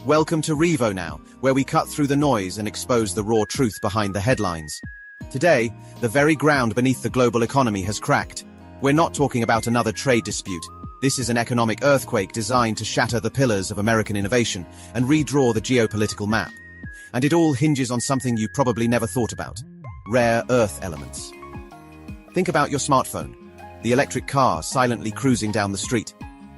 Welcome to Revo Now, where we cut through the noise and expose the raw truth behind the headlines. Today, the very ground beneath the global economy has cracked. We're not talking about another trade dispute. This is an economic earthquake designed to shatter the pillars of American innovation and redraw the geopolitical map. And it all hinges on something you probably never thought about: rare earth elements. Think about your smartphone, the electric car silently cruising down the street,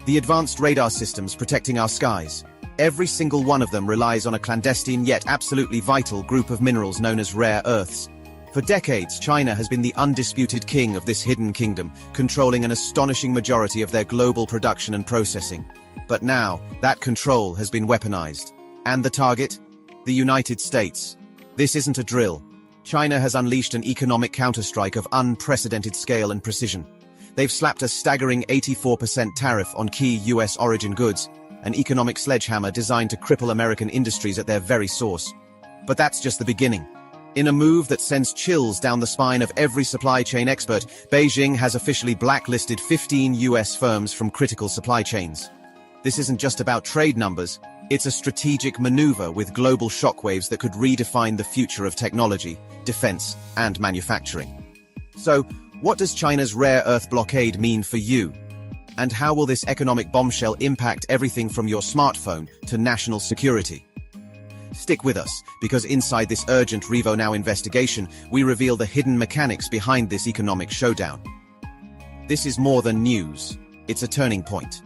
the advanced radar systems protecting our skies. Every single one of them relies on a clandestine yet absolutely vital group of minerals known as rare earths. For decades, China has been the undisputed king of this hidden kingdom, controlling an astonishing majority of their global production and processing. But now, that control has been weaponized. And the target? The United States. This isn't a drill. China has unleashed an economic counterstrike of unprecedented scale and precision. They've slapped a staggering 84% tariff on key US origin goods, an economic sledgehammer designed to cripple American industries at their very source. But that's just the beginning. In a move that sends chills down the spine of every supply chain expert, Beijing has officially blacklisted 15 US firms from critical supply chains. This isn't just about trade numbers, it's a strategic maneuver with global shockwaves that could redefine the future of technology, defense, and manufacturing. So, what does China's rare earth blockade mean for you? And how will this economic bombshell impact everything from your smartphone to national security? Stick with us, because inside this urgent Revo Now investigation, we reveal the hidden mechanics behind this economic showdown. This is more than news, it's a turning point.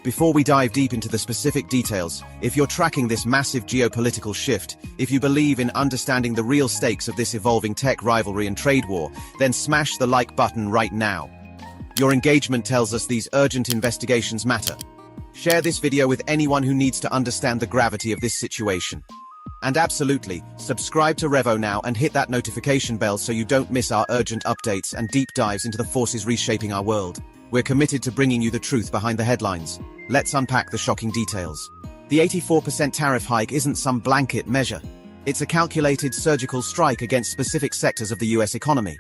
Before we dive deep into the specific details, if you're tracking this massive geopolitical shift, if you believe in understanding the real stakes of this evolving tech rivalry and trade war, then smash the like button right now. Your engagement tells us these urgent investigations matter. Share this video with anyone who needs to understand the gravity of this situation. And absolutely, subscribe to Revo Now and hit that notification bell so you don't miss our urgent updates and deep dives into the forces reshaping our world. We're committed to bringing you the truth behind the headlines. Let's unpack the shocking details. The 84% tariff hike isn't some blanket measure. It's a calculated surgical strike against specific sectors of the US economy.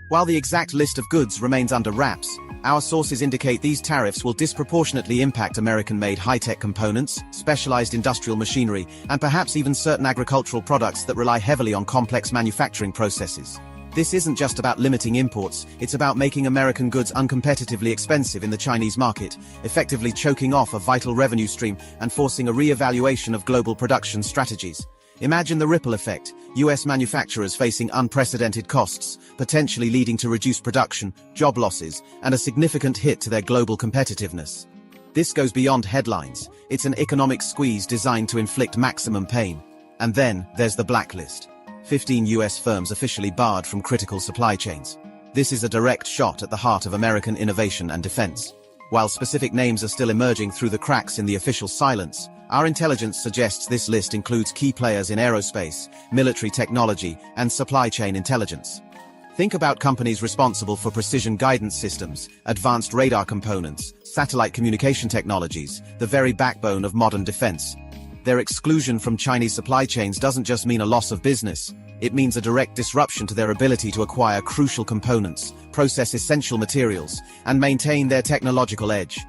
While the exact list of goods remains under wraps, our sources indicate these tariffs will disproportionately impact American-made high-tech components, specialized industrial machinery, and perhaps even certain agricultural products that rely heavily on complex manufacturing processes. This isn't just about limiting imports, it's about making American goods uncompetitively expensive in the Chinese market, effectively choking off a vital revenue stream and forcing a re-evaluation of global production strategies. Imagine the ripple effect: US manufacturers facing unprecedented costs, potentially leading to reduced production, job losses, and a significant hit to their global competitiveness. This goes beyond headlines. It's an economic squeeze designed to inflict maximum pain. And then, there's the blacklist. 15 US firms officially barred from critical supply chains. This is a direct shot at the heart of American innovation and defense. While specific names are still emerging through the cracks in the official silence, our intelligence suggests this list includes key players in aerospace, military technology, and supply chain intelligence. Think about companies responsible for precision guidance systems, advanced radar components, satellite communication technologies, the very backbone of modern defense. Their exclusion from Chinese supply chains doesn't just mean a loss of business, it means a direct disruption to their ability to acquire crucial components, process essential materials, and maintain their technological edge.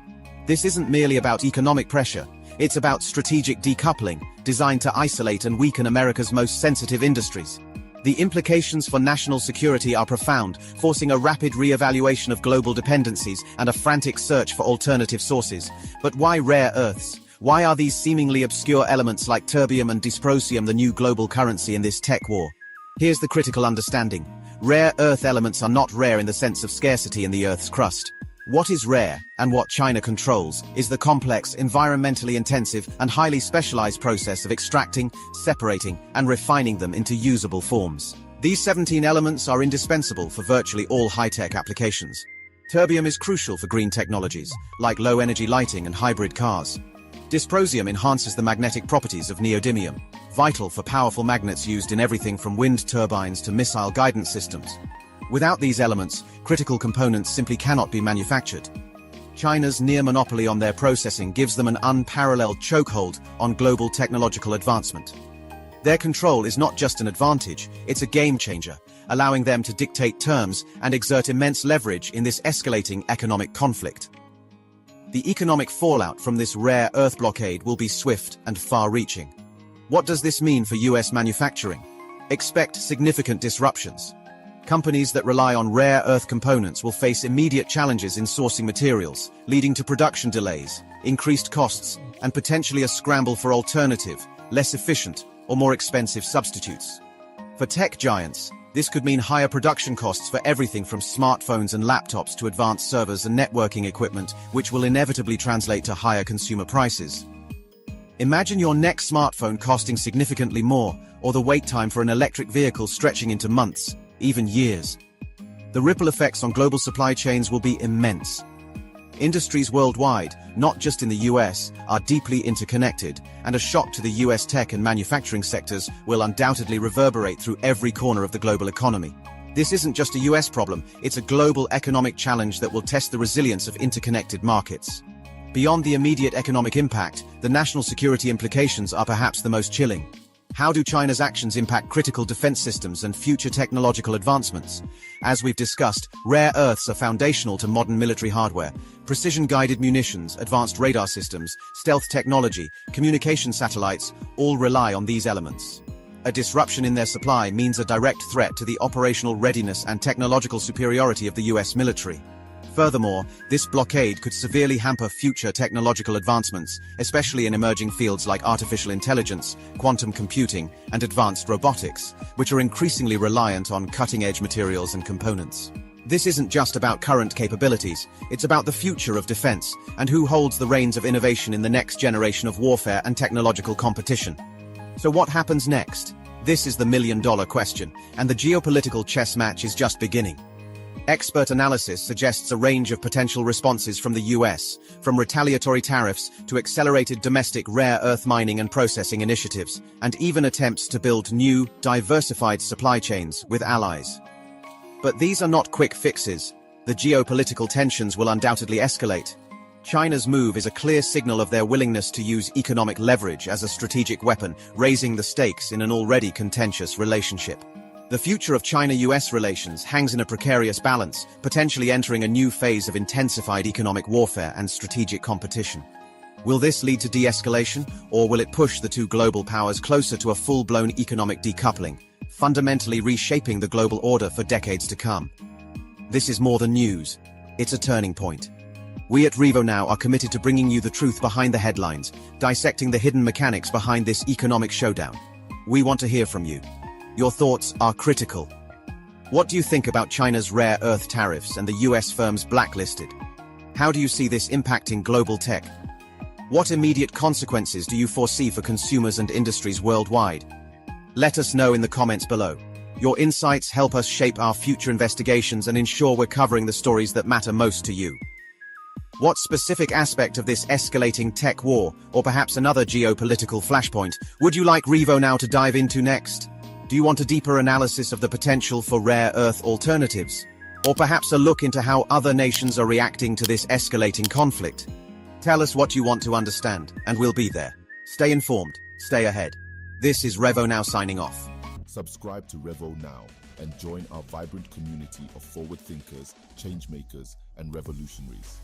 This isn't merely about economic pressure, it's about strategic decoupling, designed to isolate and weaken America's most sensitive industries. The implications for national security are profound, forcing a rapid re-evaluation of global dependencies and a frantic search for alternative sources. But why rare earths? Why are these seemingly obscure elements like terbium and dysprosium the new global currency in this tech war? Here's the critical understanding. Rare earth elements are not rare in the sense of scarcity in the Earth's crust. What is rare, and what China controls, is the complex, environmentally intensive, and highly specialized process of extracting, separating, and refining them into usable forms. These 17 elements are indispensable for virtually all high-tech applications. Terbium is crucial for green technologies, like low-energy lighting and hybrid cars. Dysprosium enhances the magnetic properties of neodymium, vital for powerful magnets used in everything from wind turbines to missile guidance systems. Without these elements, critical components simply cannot be manufactured. China's near monopoly on their processing gives them an unparalleled chokehold on global technological advancement. Their control is not just an advantage, it's a game changer, allowing them to dictate terms and exert immense leverage in this escalating economic conflict. The economic fallout from this rare earth blockade will be swift and far-reaching. What does this mean for US manufacturing? Expect significant disruptions. Companies that rely on rare earth components will face immediate challenges in sourcing materials, leading to production delays, increased costs, and potentially a scramble for alternative, less efficient, or more expensive substitutes. For tech giants, this could mean higher production costs for everything from smartphones and laptops to advanced servers and networking equipment, which will inevitably translate to higher consumer prices. Imagine your next smartphone costing significantly more, or the wait time for an electric vehicle stretching into months, even years. The ripple effects on global supply chains will be immense. Industries worldwide, not just in the US, are deeply interconnected, and a shock to the US tech and manufacturing sectors will undoubtedly reverberate through every corner of the global economy. This isn't just a US problem, it's a global economic challenge that will test the resilience of interconnected markets. Beyond the immediate economic impact, the national security implications are perhaps the most chilling. How do China's actions impact critical defense systems and future technological advancements? As we've discussed, rare earths are foundational to modern military hardware. Precision-guided munitions, advanced radar systems, stealth technology, communication satellites all rely on these elements. A disruption in their supply means a direct threat to the operational readiness and technological superiority of the US military. Furthermore, this blockade could severely hamper future technological advancements, especially in emerging fields like artificial intelligence, quantum computing, and advanced robotics, which are increasingly reliant on cutting-edge materials and components. This isn't just about current capabilities, it's about the future of defense, and who holds the reins of innovation in the next generation of warfare and technological competition. So what happens next? This is the million-dollar question, and the geopolitical chess match is just beginning. Expert analysis suggests a range of potential responses from the US, from retaliatory tariffs to accelerated domestic rare earth mining and processing initiatives, and even attempts to build new, diversified supply chains with allies. But these are not quick fixes. The geopolitical tensions will undoubtedly escalate. China's move is a clear signal of their willingness to use economic leverage as a strategic weapon, raising the stakes in an already contentious relationship. The future of China-US relations hangs in a precarious balance, potentially entering a new phase of intensified economic warfare and strategic competition. Will this lead to de-escalation, or will it push the two global powers closer to a full-blown economic decoupling, fundamentally reshaping the global order for decades to come? This is more than news. It's a turning point. We at RevoNow are committed to bringing you the truth behind the headlines, dissecting the hidden mechanics behind this economic showdown. We want to hear from you. Your thoughts are critical. What do you think about China's rare earth tariffs and the US firms blacklisted? How do you see this impacting global tech? What immediate consequences do you foresee for consumers and industries worldwide? Let us know in the comments below. Your insights help us shape our future investigations and ensure we're covering the stories that matter most to you. What specific aspect of this escalating tech war, or perhaps another geopolitical flashpoint, would you like RevoNow to dive into next? Do you want a deeper analysis of the potential for rare earth alternatives? Or perhaps a look into how other nations are reacting to this escalating conflict? Tell us what you want to understand, and we'll be there. Stay informed, stay ahead. This is RevoNow signing off. Subscribe to RevoNow and join our vibrant community of forward thinkers, change makers, and revolutionaries.